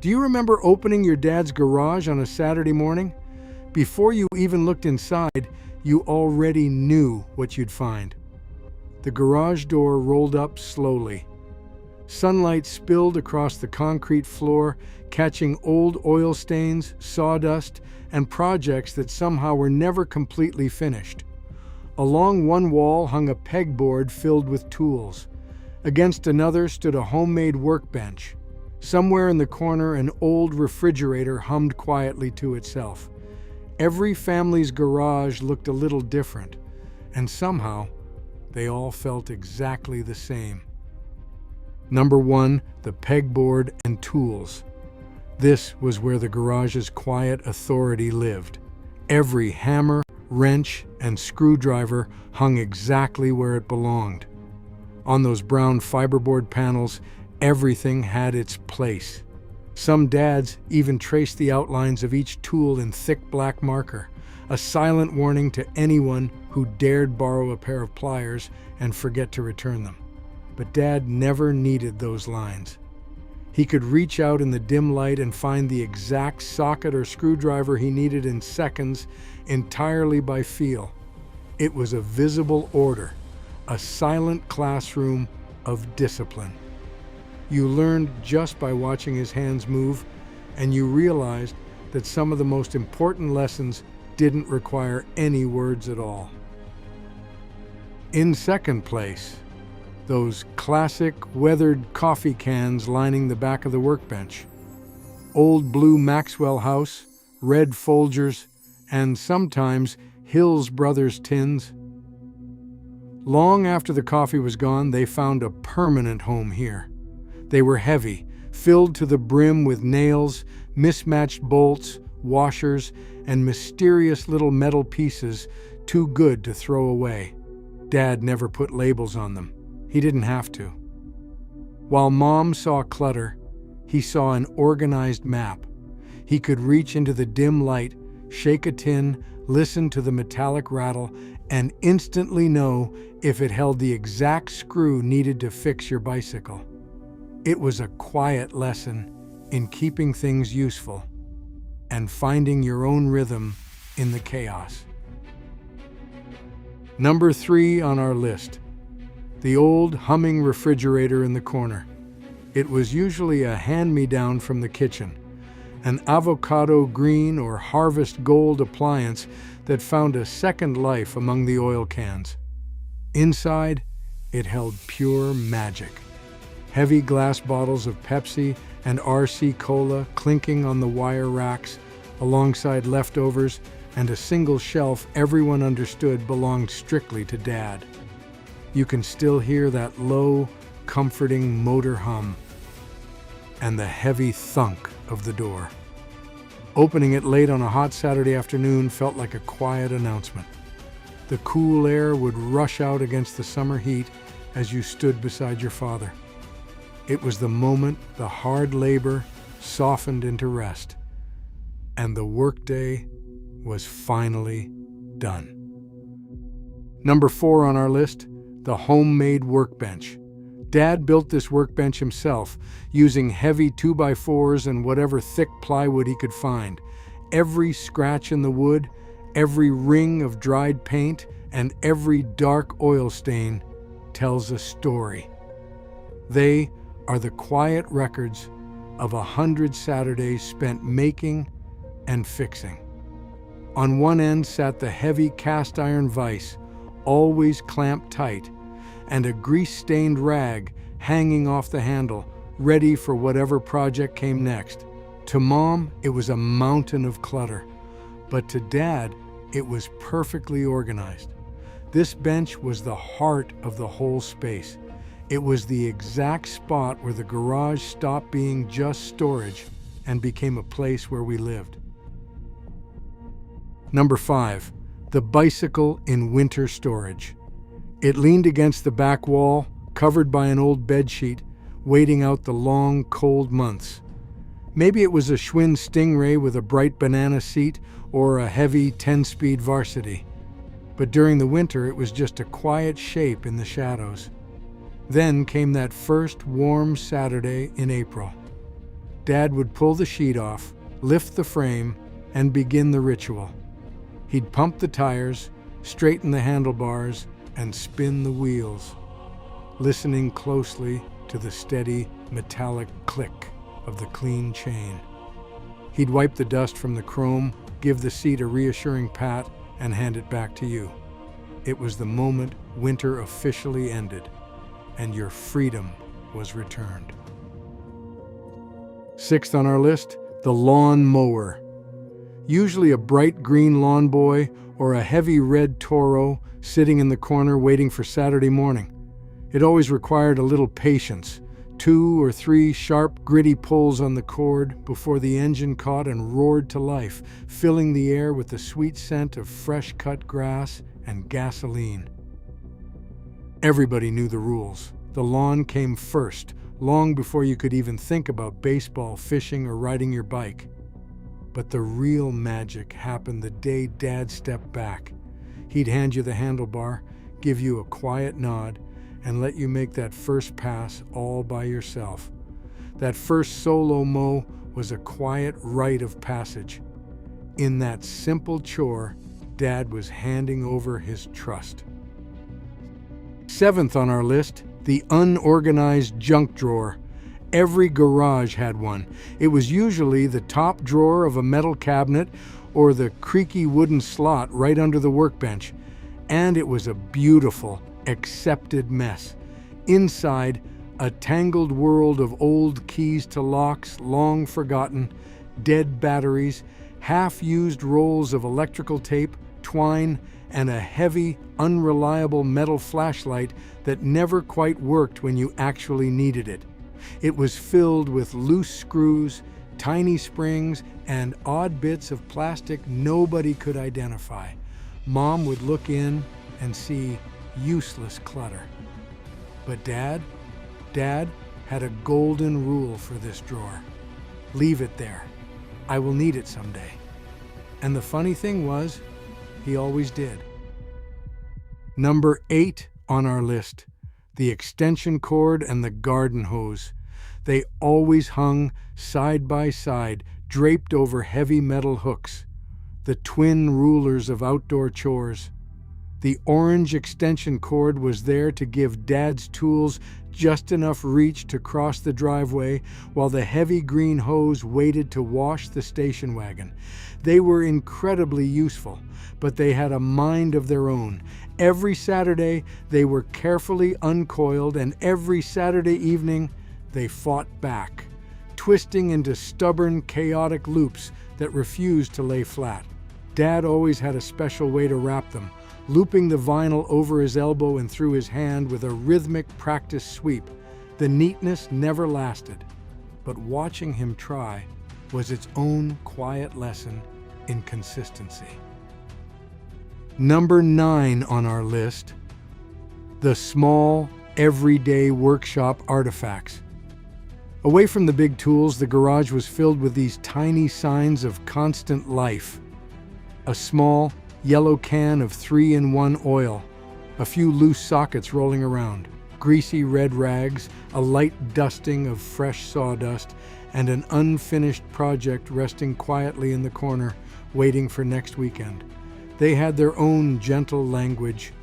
Do you remember opening your dad's garage on a Saturday morning? Before you even looked inside, you already knew what you'd find. The garage door rolled up slowly. Sunlight spilled across the concrete floor, catching old oil stains, sawdust, and projects that somehow were never completely finished. Along one wall hung a pegboard filled with tools. Against another stood a homemade workbench. Somewhere in the corner, an old refrigerator hummed quietly to itself. Every family's garage looked a little different, and somehow, they all felt exactly the same. Number 1, the pegboard and tools. This was where the garage's quiet authority lived. Every hammer, wrench, and screwdriver hung exactly where it belonged. On those brown fiberboard panels, everything had its place. Some dads even traced the outlines of each tool in thick black marker, a silent warning to anyone who dared borrow a pair of pliers and forget to return them. But Dad never needed those lines. He could reach out in the dim light and find the exact socket or screwdriver he needed in seconds, entirely by feel. It was a visible order, a silent classroom of discipline. You learned just by watching his hands move, and you realized that some of the most important lessons didn't require any words at all. In second place, those classic weathered coffee cans lining the back of the workbench. Old blue Maxwell House, red Folgers, and sometimes Hills Brothers tins. Long after the coffee was gone, they found a permanent home here. They were heavy, filled to the brim with nails, mismatched bolts, washers, and mysterious little metal pieces too good to throw away. Dad never put labels on them. He didn't have to. While Mom saw clutter, he saw an organized map. He could reach into the dim light, shake a tin, listen to the metallic rattle, and instantly know if it held the exact screw needed to fix your bicycle. It was a quiet lesson in keeping things useful and finding your own rhythm in the chaos. Number 3 on our list, the old humming refrigerator in the corner. It was usually a hand-me-down from the kitchen, an avocado green or harvest gold appliance that found a second life among the oil cans. Inside, it held pure magic. Heavy glass bottles of Pepsi and RC Cola clinking on the wire racks, alongside leftovers and a single shelf everyone understood belonged strictly to Dad. You can still hear that low, comforting motor hum and the heavy thunk of the door. Opening it late on a hot Saturday afternoon felt like a quiet announcement. The cool air would rush out against the summer heat as you stood beside your father. It was the moment the hard labor softened into rest, and the workday was finally done. Number 4 on our list, the homemade workbench. Dad built this workbench himself, using heavy 2x4s and whatever thick plywood he could find. Every scratch in the wood, every ring of dried paint, and every dark oil stain tells a story. They are the quiet records of 100 Saturdays spent making and fixing. On one end sat the heavy cast iron vise, always clamped tight, and a grease-stained rag hanging off the handle, ready for whatever project came next. To Mom, it was a mountain of clutter, but to Dad, it was perfectly organized. This bench was the heart of the whole space. It was the exact spot where the garage stopped being just storage and became a place where we lived. Number 5, the bicycle in winter storage. It leaned against the back wall, covered by an old bedsheet, waiting out the long, cold months. Maybe it was a Schwinn Stingray with a bright banana seat or a heavy 10-speed Varsity. But during the winter, it was just a quiet shape in the shadows. Then came that first warm Saturday in April. Dad would pull the sheet off, lift the frame, and begin the ritual. He'd pump the tires, straighten the handlebars, and spin the wheels, listening closely to the steady, metallic click of the clean chain. He'd wipe the dust from the chrome, give the seat a reassuring pat, and hand it back to you. It was the moment winter officially ended, and your freedom was returned. Sixth on our list, the lawn mower. Usually a bright green lawn boy or a heavy red Toro sitting in the corner waiting for Saturday morning. It always required a little patience, 2 or 3 sharp, gritty pulls on the cord before the engine caught and roared to life, filling the air with the sweet scent of fresh-cut grass and gasoline. Everybody knew the rules. The lawn came first, long before you could even think about baseball, fishing, or riding your bike. But the real magic happened the day Dad stepped back. He'd hand you the handlebar, give you a quiet nod, and let you make that first pass all by yourself. That first solo mow was a quiet rite of passage. In that simple chore, Dad was handing over his trust. Seventh on our list, the unorganized junk drawer. Every garage had one. It was usually the top drawer of a metal cabinet or the creaky wooden slot right under the workbench. And it was a beautiful, accepted mess. Inside, a tangled world of old keys to locks long forgotten, dead batteries, half-used rolls of electrical tape, twine, and a heavy, unreliable metal flashlight that never quite worked when you actually needed it. It was filled with loose screws, tiny springs, and odd bits of plastic nobody could identify. Mom would look in and see useless clutter. But Dad had a golden rule for this drawer. Leave it there. I will need it someday. And the funny thing was, he always did. Number 8 on our list, the extension cord and the garden hose. They always hung side by side, draped over heavy metal hooks. The twin rulers of outdoor chores. The orange extension cord was there to give Dad's tools just enough reach to cross the driveway, while the heavy green hose waited to wash the station wagon. They were incredibly useful, but they had a mind of their own. Every Saturday, they were carefully uncoiled, and every Saturday evening, they fought back, twisting into stubborn, chaotic loops that refused to lay flat. Dad always had a special way to wrap them, looping the vinyl over his elbow and through his hand with a rhythmic practice sweep. The neatness never lasted, but watching him try was its own quiet lesson in consistency. Number 9 on our list, the small, everyday workshop artifacts. Away from the big tools, the garage was filled with these tiny signs of constant life. A small, yellow can of 3-in-1 oil, a few loose sockets rolling around, greasy red rags, a light dusting of fresh sawdust, and an unfinished project resting quietly in the corner, waiting for next weekend. They had their own gentle language,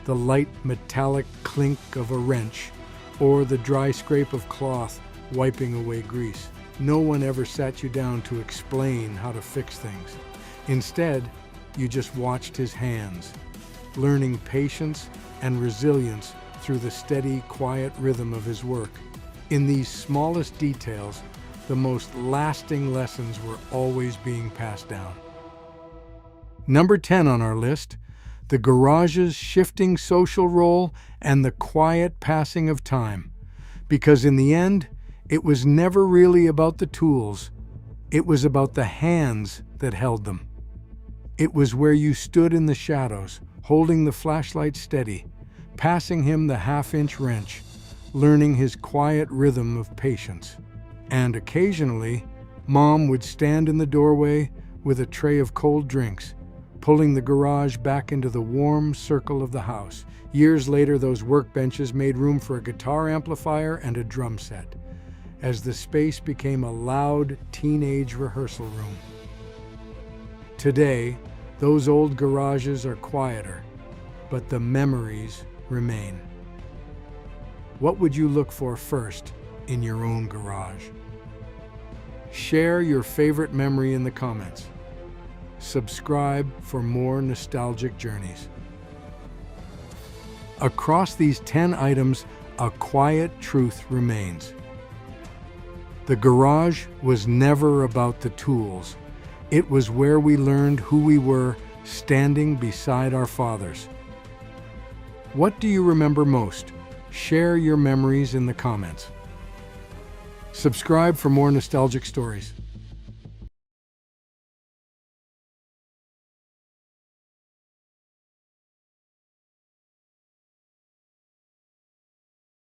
the light metallic clink of a wrench, or the dry scrape of cloth wiping away grease. No one ever sat you down to explain how to fix things. Instead, you just watched his hands, learning patience and resilience through the steady, quiet rhythm of his work. In these smallest details, the most lasting lessons were always being passed down. Number 10 on our list, the garage's shifting social role and the quiet passing of time. Because in the end, it was never really about the tools. It was about the hands that held them. It was where you stood in the shadows, holding the flashlight steady, passing him the half-inch wrench, learning his quiet rhythm of patience. And occasionally, Mom would stand in the doorway with a tray of cold drinks, pulling the garage back into the warm circle of the house. Years later, those workbenches made room for a guitar amplifier and a drum set. as the space became a loud teenage rehearsal room. Today, those old garages are quieter, but the memories remain. What would you look for first in your own garage? Share your favorite memory in the comments. Subscribe for more nostalgic journeys. Across these 10 items, a quiet truth remains. The garage was never about the tools. It was where we learned who we were, standing beside our fathers. What do you remember most? Share your memories in the comments. Subscribe for more nostalgic stories.